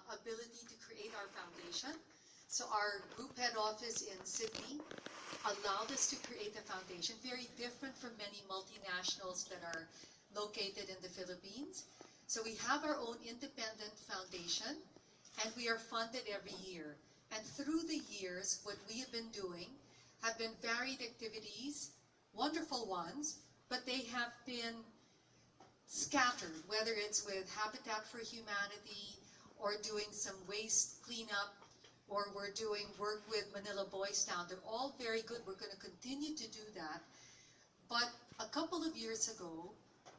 ability to create our foundation. So our group head office in Sydney allowed us to create a foundation, very different from many multinationals that are located in the Philippines. So we have our own independent foundation, and we are funded every year. And through the years, what we have been doing have been varied activities, wonderful ones, but they have been scattered, whether it's with Habitat for Humanity or doing some waste cleanup, or we're doing work with Manila Boys Town. They're all very good. We're going to continue to do that. But a couple of years ago,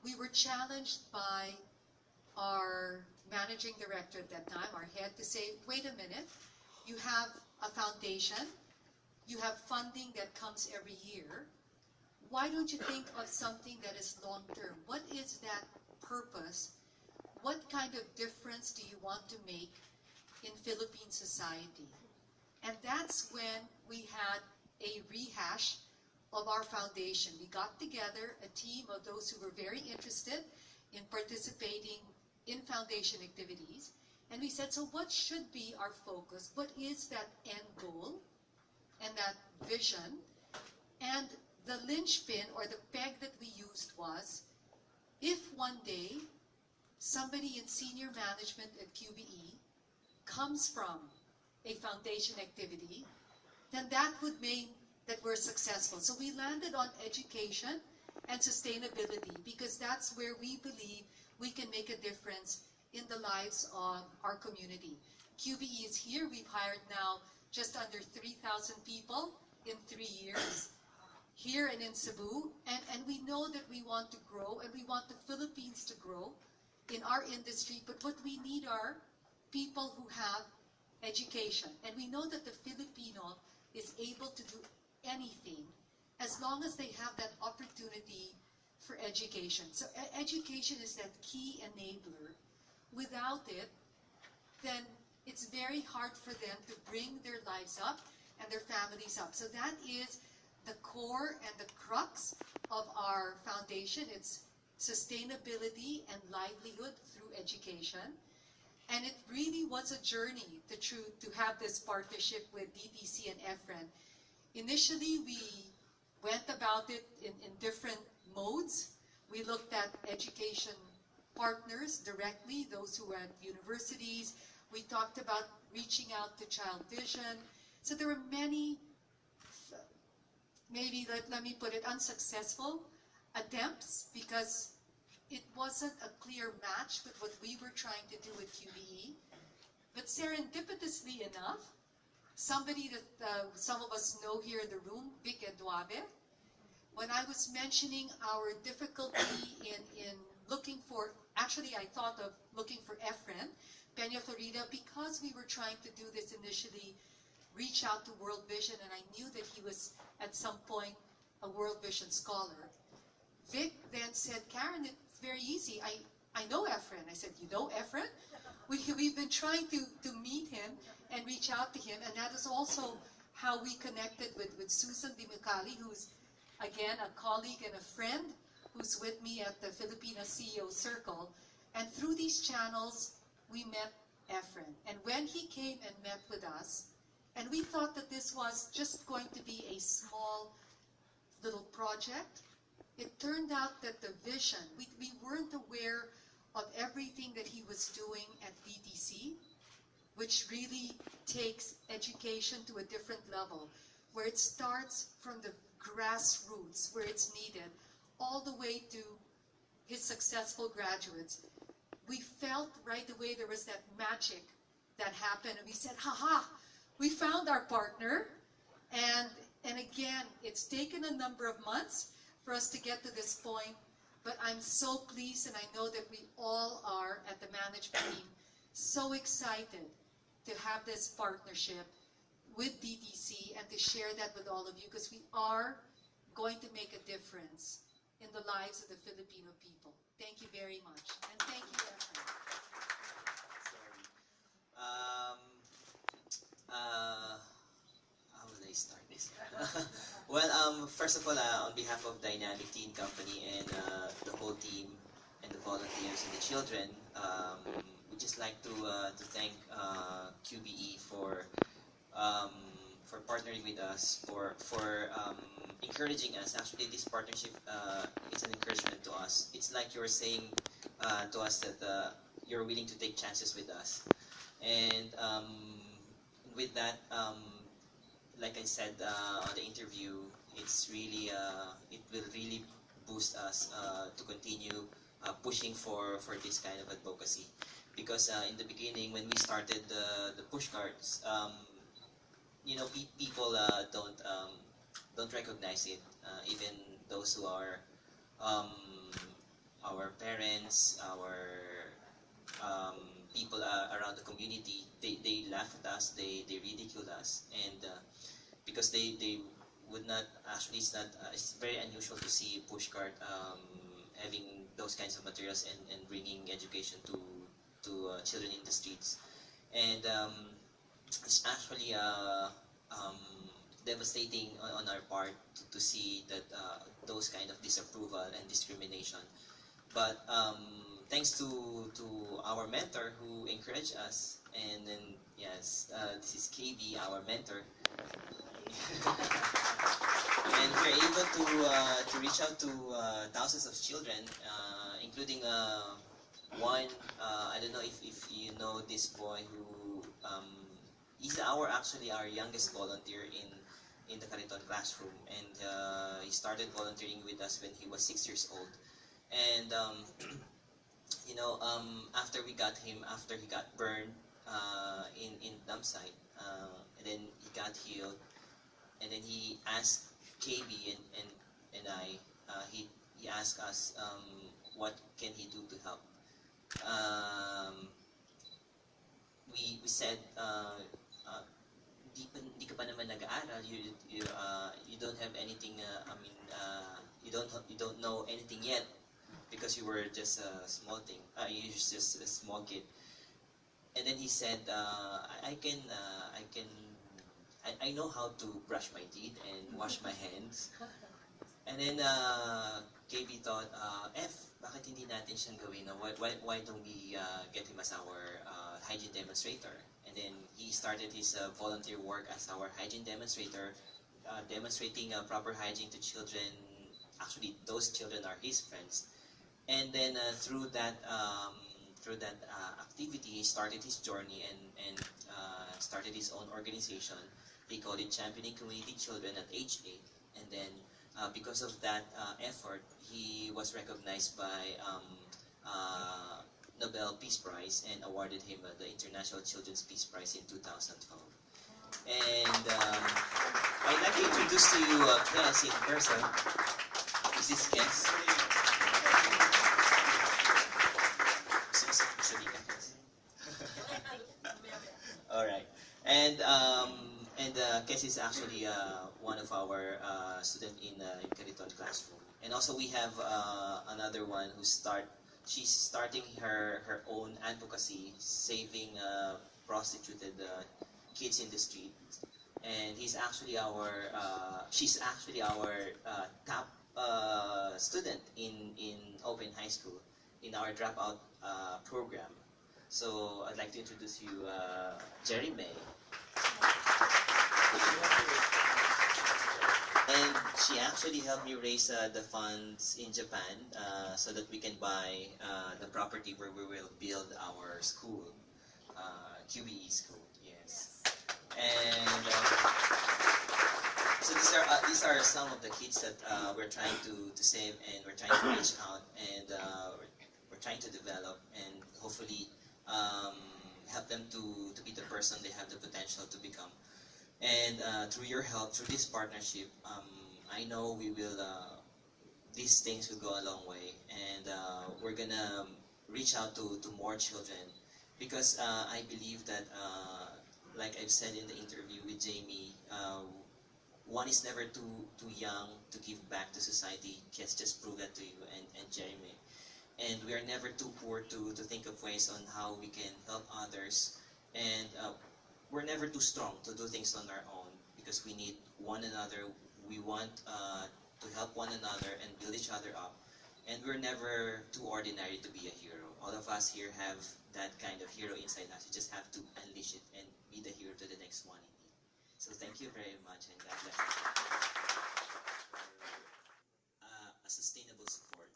we were challenged by our managing director at that time, our head, to say, wait a minute, you have a foundation, you have funding that comes every year. Why don't you think of something that is long-term? What is that purpose? What kind of difference do you want to make in Philippine society? And that's when we had a rehash of our foundation. We got together a team of those who were very interested in participating in foundation activities, and we said, so what should be our focus? What is that end goal and that vision? And the linchpin, or the peg that we used, was, if one day somebody in senior management at QBE comes from a foundation activity, then that would mean that we're successful. So we landed on education and sustainability, because that's where we believe we can make a difference in the lives of our community. QBE is here. We've hired now just under 3,000 people in 3 years, here and in Cebu, and we know that we want to grow, and we want the Philippines to grow in our industry, but what we need are people who have education. And we know that the Filipino is able to do anything as long as they have that opportunity for education. So education is that key enabler. Without it, then it's very hard for them to bring their lives up and their families up. So that is the core and the crux of our foundation. It's sustainability and livelihood through education. And it really was a journey to have this partnership with DTC and Efren. Initially, we went about it in different modes. We looked at education partners directly, those who were at universities. We talked about reaching out to Child Vision. So there were many, maybe let me put it, unsuccessful attempts, because it wasn't a clear match with what we were trying to do with QBE. But serendipitously enough, somebody that some of us know here in the room, Vic Eduave, when I was mentioning our difficulty in looking for, actually I thought of looking for Efren Peñaflorida, because we were trying to do this initially, reach out to World Vision, and I knew that he was at some point a World Vision scholar. Vic then said, Karen, it's very easy. I know Efren. I said, you know Efren? We've been trying to meet him and reach out to him, and that is also how we connected with Susan Dimicali, who's, again, a colleague and a friend who's with me at the Filipino CEO Circle. And through these channels, we met Efren. And when he came and met with us, and we thought that this was just going to be a small little project, it turned out that the vision, we weren't aware of everything that he was doing at DTC, which really takes education to a different level, where it starts from the grassroots, where it's needed, all the way to his successful graduates. We felt right away there was that magic that happened, and we said, ha-ha, we found our partner. And again, it's taken a number of months for us to get to this point, but I'm so pleased, and I know that we all are at the management team so excited to have this partnership with DTC and to share that with all of you, because we are going to make a difference in the lives of the Filipino people. Thank you very much, and thank you, Efren. How will I start this? Well, first of all, on behalf of Dynamic Teen Company and the whole team and the volunteers and the children, would just like to thank QBE um, for partnering with us, for encouraging us. Actually, this partnership is an encouragement to us. It's like you're saying to us that you're willing to take chances with us. And with that, like I said on the interview, it's really it will really boost us to continue pushing for this kind of advocacy. Because in the beginning, when we started the push cards, you know, people don't recognize it. Even those who are um, our parents, our people around the community, they laugh at us, they ridicule us, and because they would not, actually it's not, it's very unusual to see push cart having those kinds of materials and bringing education to children in the streets. And it's actually um, devastating on our part to see that those kind of disapproval and discrimination. But thanks to our mentor who encouraged us, and then yes, this is KB, our mentor, and we're able to reach out to thousands of children, including one. I don't know if you know this boy who he's actually our youngest volunteer in the Cariton classroom, and he started volunteering with us when he was 6 years old. And you know, after we got him, after he got burned in dump site, and then he got healed, and then he asked KB and I, he asked us what can he do to help. We said, di ka pa naman nag-aaral, you don't have anything, you don't know anything yet, because you were just a small thing, you're just a small kid. And then he said, I know how to brush my teeth and wash my hands. And then KB thought, bakit hindi natin siyang gawin? Why don't we get him as our hygiene demonstrator? And then he started his volunteer work as our hygiene demonstrator, demonstrating proper hygiene to children. Actually, those children are his friends. And then through that activity, he started his journey and started his own organization. They called it Championing Community Children at age 8. And then because of that effort, he was recognized by Nobel Peace Prize and awarded him the International Children's Peace Prize in 2012. And I'd like to introduce to you Kes in person. This is Kes. All right, and Kes is actually one of our students in Cariton classroom, and also we have another one she's starting her own advocacy, saving prostituted kids in the street, and she's actually our top student in Open High School in our dropout program. So I'd like to introduce you Jerry May. And she actually helped me raise the funds in Japan so that we can buy the property where we will build our school, QBE school. Yes. And so these are some of the kids that we're trying to save, and we're trying to reach out, and we're trying to develop, and hopefully help them to be the person they have the potential to become. And through your help, through this partnership, I know we will. These things will go a long way, and we're gonna reach out to more children, because I believe that, like I've said in the interview with Jamie, one is never too young to give back to society. Just prove that to you and Jeremy. And we are never too poor to think of ways on how we can help others. And we're never too strong to do things on our own, because we need one another. We want to help one another and build each other up. And we're never too ordinary to be a hero. All of us here have that kind of hero inside us. You just have to unleash it and be the hero to the next one in need. So thank you very much, and God bless you for a sustainable support.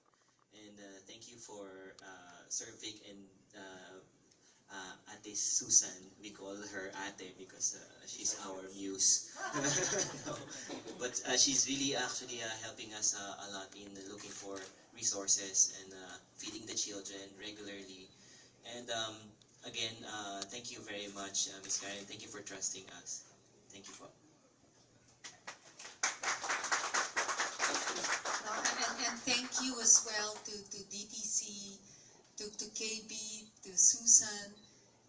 And thank you for Sir Vic and Ate Susan. We call her Ate because she's our muse. No. But she's really actually helping us a lot in looking for resources and feeding the children regularly. And again, thank you very much, Ms. Karen. Thank you for trusting us. Thank you po. And thank you as well to DTC, to KB, to Susan,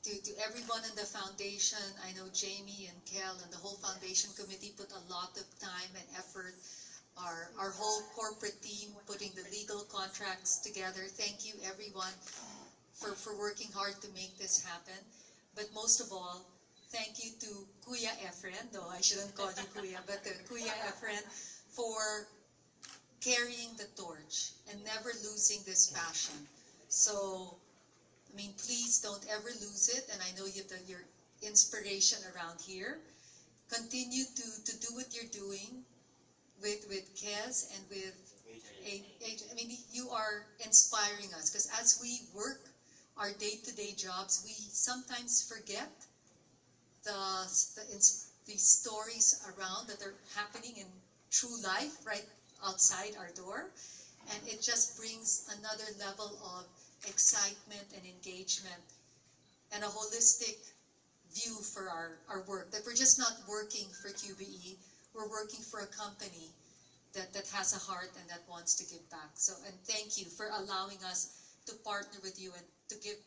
to everyone in the foundation. I know Jamie and Kel and the whole foundation committee put a lot of time and effort. Our whole corporate team putting the legal contracts together. Thank you everyone for working hard to make this happen. But most of all, thank you to Kuya Efren, though I shouldn't call you Kuya, but to Kuya Efren for carrying the torch and never losing this passion. So, I mean, please don't ever lose it, and I know your inspiration around here. Continue to do what you're doing with Kez and with AJ. I mean, you are inspiring us, because as we work our day-to-day jobs, we sometimes forget the stories around that are happening in true life right outside our door, and it just brings another level of excitement and engagement and a holistic view for our work, that we're just not working for QBE, we're working for a company that has a heart and that wants to give back. So, and thank you for allowing us to partner with you and to give